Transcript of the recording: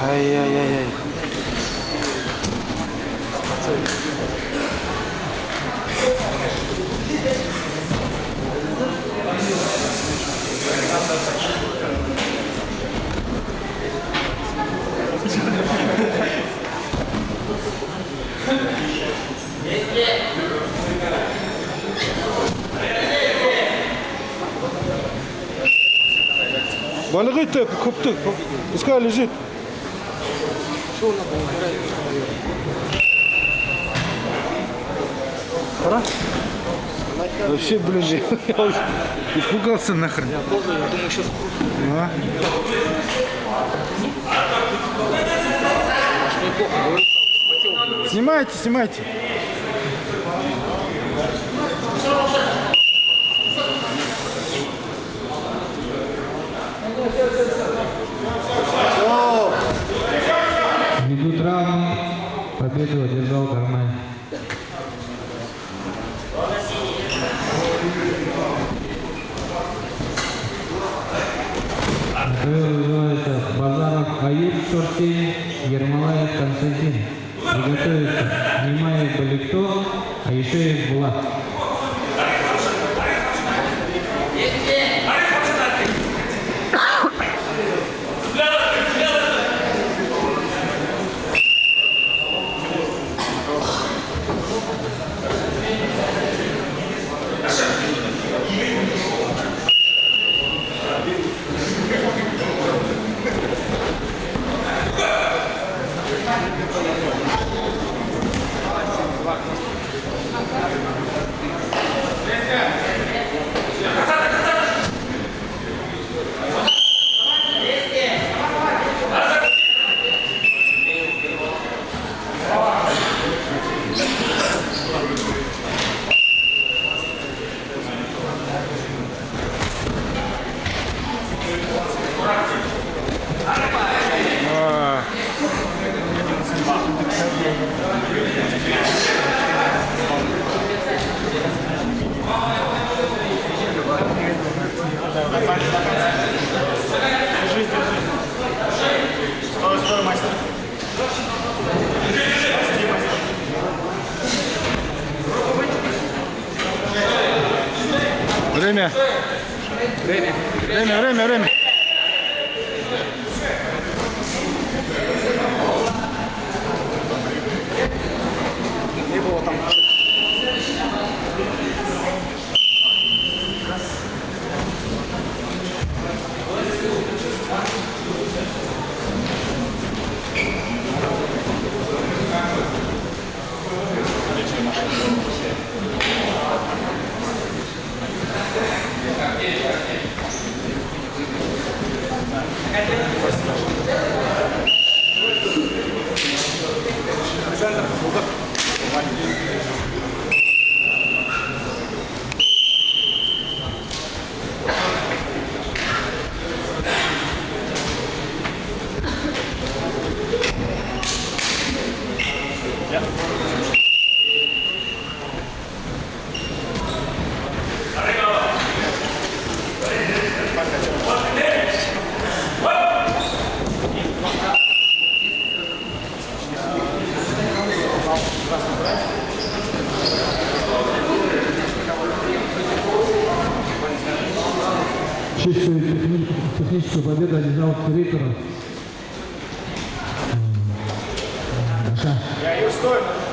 Ай-яй-яй-яй. Балығы теп, көпті, пускай лежит. Пора? Вообще, блин, я испугался нахрен. Я тоже, я думаю, сейчас А? неплохо, вспотел. Снимайте, снимайте. Ввиду травмы победу одержал Кармен. Вызывается Базаров Аюб Шорсей, Ермолаев Константин. Приготовится Немаев Баликто, Аишеев Булат. Время. Время. Не было там. Чистую техническую победу одержал Кирикоров. Я ее стою.